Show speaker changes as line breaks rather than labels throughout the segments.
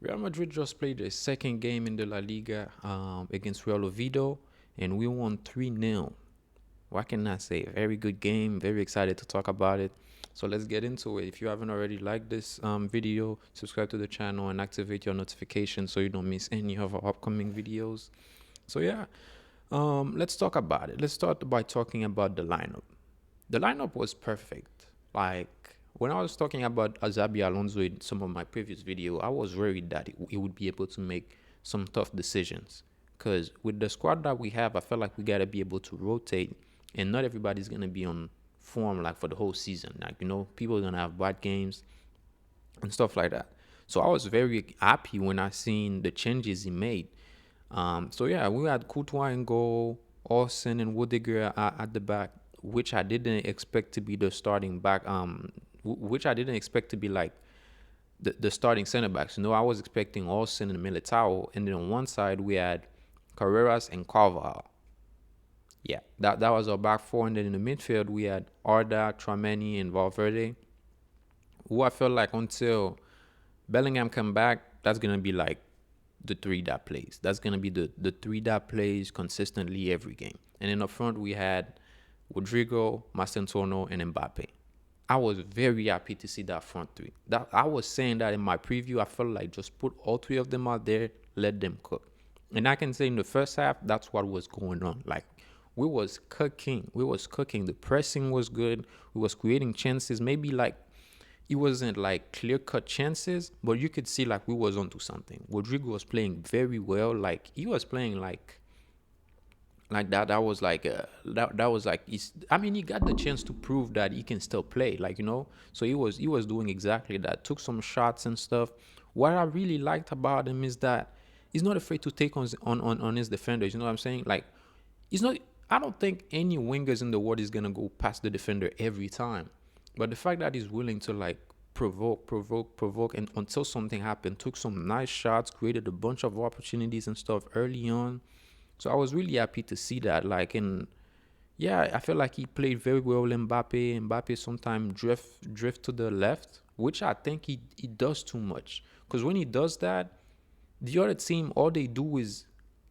Real Madrid just played their second game in the La Liga against Real Oviedo, and we won 3-0. What can I say? Very good game. Very excited to talk about it. So let's get into it. If you haven't already liked this video, subscribe to the channel and activate your notifications so you don't miss any of our upcoming videos. So yeah, let's talk about it. Let's start by talking about the lineup. The lineup was perfect. Like when I was talking about Xabi Alonso in some of my previous video, I was worried that he would be able to make some tough decisions. Because with the squad that we have, I felt like we gotta be able to rotate, and not everybody's gonna be on form like for the whole season. Like people are gonna have bad games and stuff like that. So I was very happy when I seen the changes he made. So yeah, we had Courtois in goal, Olsen and Rudiger at the back, which I didn't expect to be the starting back. Which I didn't expect to be like the starting center backs. I was expecting Olsen and Militao, and then on one side we had Carreras and Carvajal. Yeah, that was our back four, and then in the midfield we had Arda, Trameni, and Valverde, who I felt like until Bellingham come back, that's gonna be like the three that plays. That's gonna be the three that plays consistently every game. And in the front we had Rodrygo, Mastentono, and Mbappe. I was very happy to see that front three. That I was saying that in my preview. I felt like just put all three of them out there, let them cook. And I can say in the first half, that's what was going on. Like we was cooking. We was cooking. The pressing was good. We was creating chances. Maybe like it wasn't like clear cut chances, but you could see like we was onto something. Rodrygo was playing very well. Like he was playing like that was like that was like I mean he got the chance to prove that he can still play, like so he was doing exactly that, took some shots and stuff. What I really liked about him is that he's not afraid to take on his defenders, you know what I'm saying? Like he's not I don't think any wingers in the world is gonna go past the defender every time, but the fact that he's willing to like provoke and until something happened, took some nice shots, created a bunch of opportunities and stuff early on. So I was really happy to see that. Like, and yeah, I feel like he played very well. Mbappe sometimes drift to the left, which I think he does too much. Because when he does that, the other team, all they do is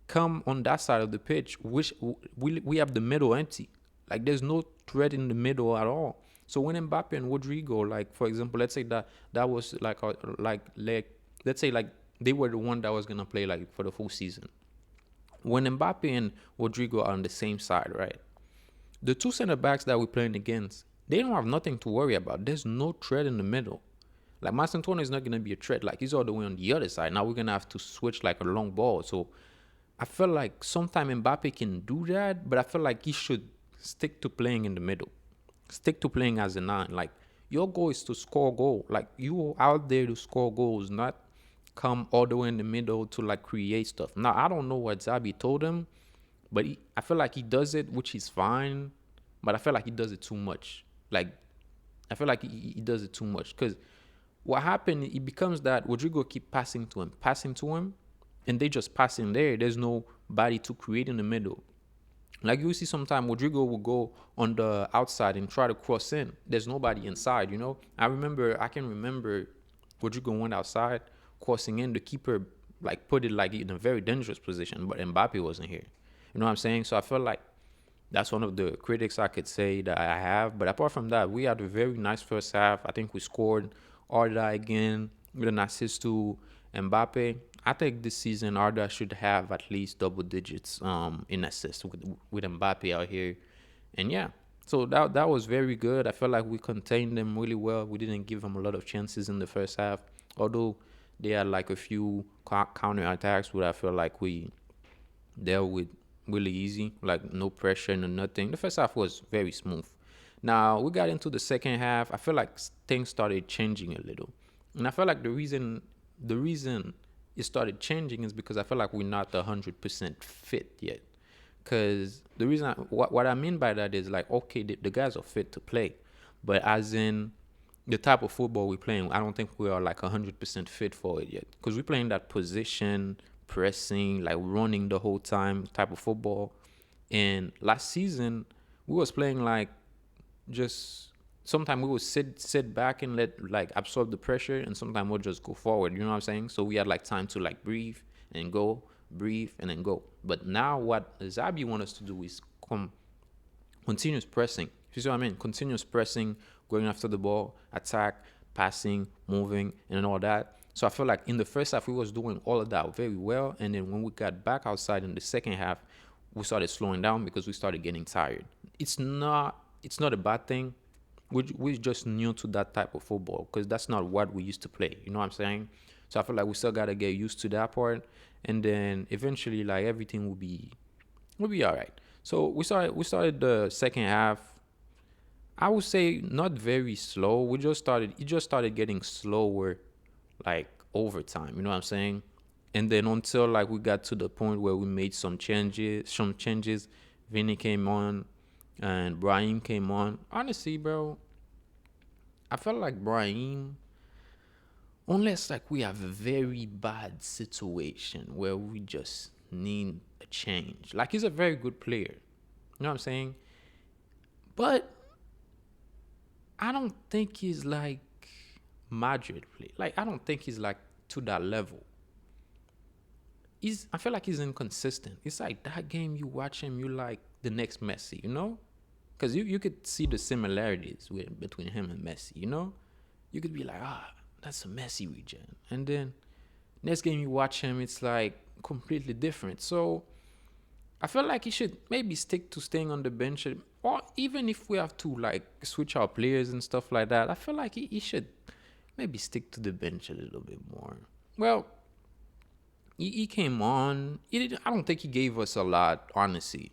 come on that side of the pitch, which we have the middle empty. Like there's no threat in the middle at all. So when Mbappe and Rodrygo, like for example, let's say that was like let's say like they were the one that was gonna play like for the full season. When Mbappe and Rodrygo are on the same side, right? The two center backs that we're playing against, they don't have nothing to worry about. There's no threat in the middle. Like Mastantuono is not gonna be a threat. Like he's all the way on the other side. Now we're gonna have to switch like a long ball. So I feel like sometimes Mbappe can do that, but I feel like he should stick to playing in the middle. Stick to playing as a nine. Like your goal is to score a goal. Like you out there to score goals, not come all the way in the middle to like create stuff. Now I don't know what Zabi told him, but I feel like he does it, which is fine. But I feel like he does it too much. Like I feel like he does it too much because what happened? It becomes that Rodrygo keep passing to him, and they just pass in there. There's nobody to create in the middle. Like you see sometimes Rodrygo will go on the outside and try to cross in. There's nobody inside, I can remember Rodrygo went outside, crossing in. The keeper like put it like in a very dangerous position, but Mbappe wasn't here. You know what I'm saying? So I feel like that's one of the critics I could say that I have. But apart from that, we had a very nice first half. I think we scored Arda again with an assist to Mbappe. I think this season Arda should have at least double digits in assists with Mbappe out here. And yeah, so that was very good. I felt like we contained them really well. We didn't give them a lot of chances in the first half, although they had like a few counter attacks where I feel like we dealt with really easy, like no pressure and nothing. The first half was very smooth. Now we got into the second half. I feel like things started changing a little, and I feel like the reason it started changing is because I feel like we're not 100% fit yet. Because the reason what I mean by that is like, okay, the guys are fit to play, but as in the type of football we're playing, I don't think we are like 100% fit for it yet. Because we're playing that position, pressing, like running the whole time type of football. And last season, we was playing like just sometimes we would sit back and let like absorb the pressure, and sometimes we'll just go forward. You know what I'm saying? So we had like time to like breathe and go, breathe and then go. But now what Zabi want us to do is continuous pressing. You see what I mean? Continuous pressing, going after the ball, attack, passing, moving, and all that. So I feel like in the first half we was doing all of that very well, and then when we got back outside in the second half, we started slowing down because we started getting tired. It's not a bad thing. We're just new to that type of football because that's not what we used to play. You know what I'm saying? So I feel like we still gotta get used to that part, and then eventually like everything will be all right. So we started the second half. I would say not very slow. It just started getting slower like over time. You know what I'm saying? And then until like we got to the point where we made some changes. Vinny came on and Brahim came on. Honestly, bro, I felt like Brahim, unless like we have a very bad situation where we just need a change. Like he's a very good player. You know what I'm saying? But I don't think he's like Madrid play. Like I don't think he's like to that level. I feel like he's inconsistent. It's like that game you watch him, you like the next Messi, you know? Because you could see the similarities between him and Messi, you know? You could be like, that's a Messi region. And then next game you watch him, it's like completely different. So I feel like he should maybe stick to staying on the bench, or even if we have to like switch our players and stuff like that, I feel like he should maybe stick to the bench a little bit more. Well, he came on. I don't think he gave us a lot, honestly.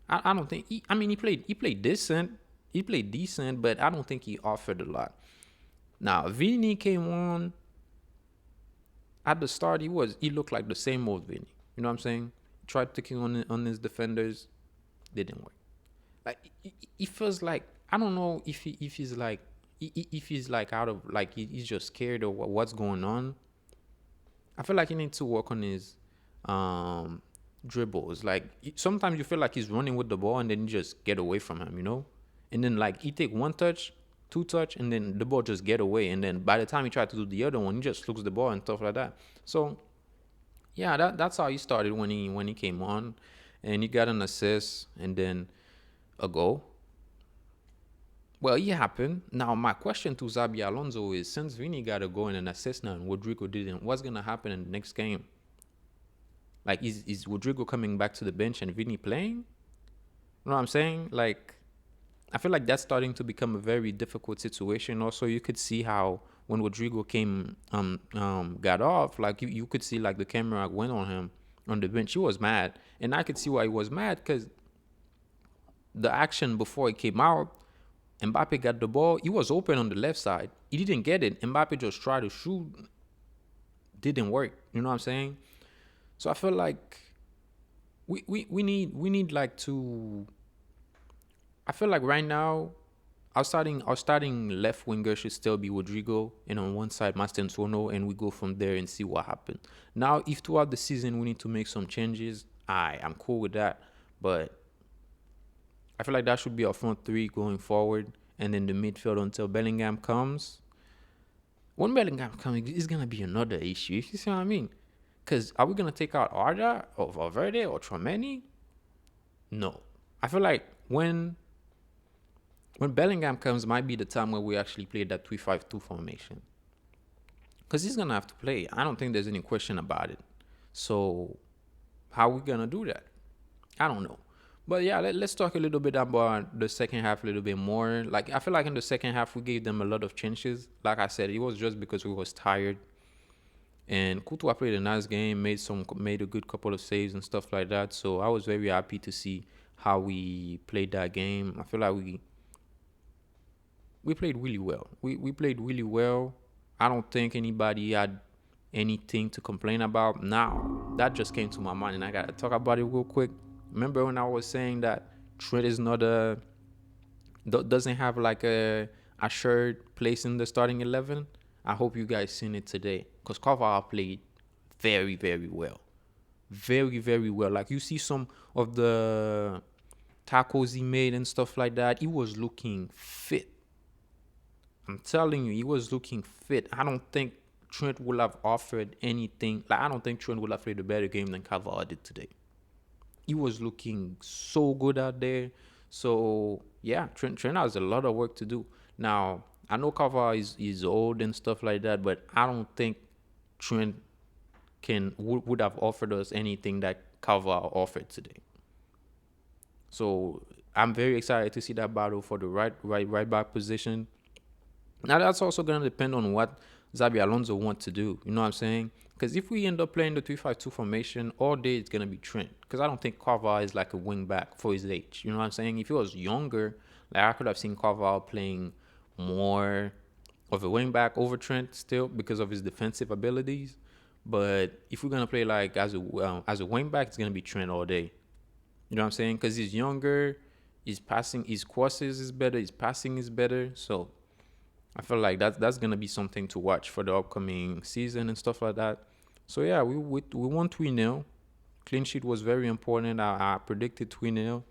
I don't think. I mean, he played decent. He played decent, but I don't think he offered a lot. Now, Vini came on at the start. He looked like the same old Vini. You know what I'm saying? Tried taking on his defenders, didn't work. Like he feels like, I don't know if he's like out of like he's just scared or what's going on. I feel like he needs to work on his um dribbles. Like sometimes you feel like he's running with the ball and then you just get away from him, you know? And then like he take one touch, two touch, and then the ball just get away. And then by the time he tried to do the other one, he just looks the ball and stuff like that. So yeah, that's how he started when he came on, and he got an assist and then a goal. Well, it happened. Now my question to Zabi Alonso is: since Vini got a goal and an assist now, and Rodrygo didn't, what's gonna happen in the next game? Like, is Rodrygo coming back to the bench and Vini playing? You know what I'm saying? Like, I feel like that's starting to become a very difficult situation. Also, you could see how when Rodrygo got off, like you could see like the camera went on him on the bench. He was mad, and I could see why he was mad because the action before it came out, Mbappe got the ball. He was open on the left side. He didn't get it. Mbappe just tried to shoot. Didn't work. You know what I'm saying? So I feel like we need like to. I feel like right now, our starting left winger should still be Rodrygo, and on one side Mastensono, and we go from there and see what happens. Now, if throughout the season we need to make some changes, I'm cool with that. But I feel like that should be our front three going forward, and then the midfield until Bellingham comes. When Bellingham comes, it's gonna be another issue. You see what I mean? Because are we gonna take out Arda or Valverde or Tchouaméni? No. I feel like when Bellingham comes, might be the time where we actually play that 3-5-2 formation. Because he's gonna have to play. I don't think there's any question about it. So how are we gonna do that? I don't know. But yeah, let's talk a little bit about the second half a little bit more. Like I feel like in the second half we gave them a lot of chances. Like I said, it was just because we was tired. And Courtois played a nice game, made a good couple of saves and stuff like that. So I was very happy to see how we played that game. I feel like we played really well. We played really well. I don't think anybody had anything to complain about. Now, that just came to my mind and I got to talk about it real quick. Remember when I was saying that Trent is not doesn't have like a assured place in the starting 11? I hope you guys seen it today because Carvalho played very, very well. Very, very well. Like you see some of the tackles he made and stuff like that. He was looking fit. I'm telling you, he was looking fit. I don't think Trent would have offered anything. Like, I don't think Trent would have played a better game than Carvalho did today. He was looking so good out there. So yeah, Trent has a lot of work to do. Now I know Carvalho is old and stuff like that, but I don't think Trent would have offered us anything that Carvalho offered today. So I'm very excited to see that battle for the right back position. Now that's also gonna depend on what Xabi Alonso wants to do. You know what I'm saying? Because if we end up playing the 3-5-2 formation all day, it's gonna be Trent. Because I don't think Carvalho is like a wing back for his age. You know what I'm saying? If he was younger, like I could have seen Carvalho playing more of a wing back over Trent still because of his defensive abilities. But if we're gonna play like as a wing back, it's gonna be Trent all day. You know what I'm saying? Because he's younger, his passing, his crosses is better, his passing is better. So I feel like that's gonna be something to watch for the upcoming season and stuff like that. So yeah, we won 3-0. Clean sheet was very important. I predicted 3-0.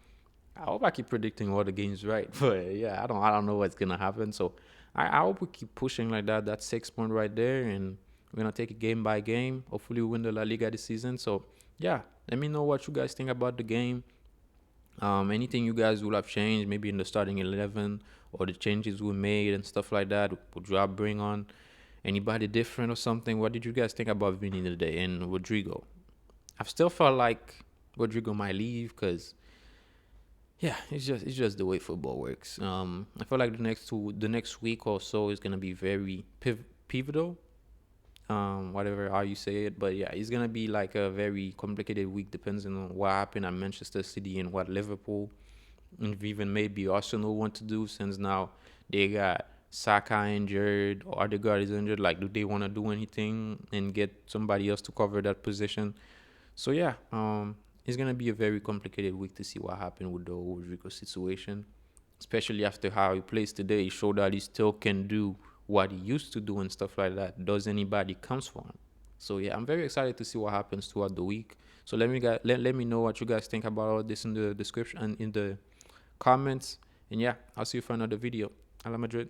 I hope I keep predicting all the games right, but yeah, I don't know what's gonna happen. So I hope we keep pushing like that. That's 6 point right there, and we're gonna take it game by game. Hopefully, we win the La Liga this season. So yeah, let me know what you guys think about the game. Anything you guys would have changed, maybe in the starting 11 or the changes we made and stuff like that. Would you bring on anybody different or something? What did you guys think about Vinny today and Rodrygo? I've still felt like Rodrygo might leave because yeah, it's just the way football works. I feel like the next week or so is gonna be very pivotal. Whatever how you say it, but yeah, it's gonna be like a very complicated week, depending on what happened at Manchester City and what Liverpool and even maybe Arsenal want to do, since now they got Saka injured or Odegaard is injured. Like, do they want to do anything and get somebody else to cover that position? So yeah, it's gonna be a very complicated week to see what happened with the Rodrigo situation, especially after how he plays today. He showed that he still can do what he used to do and stuff like that. Does anybody comes for him? So yeah, I'm very excited to see what happens throughout the week. So let me know what you guys think about all this in the description and in the comments. And yeah, I'll see you for another video. Ala Madrid.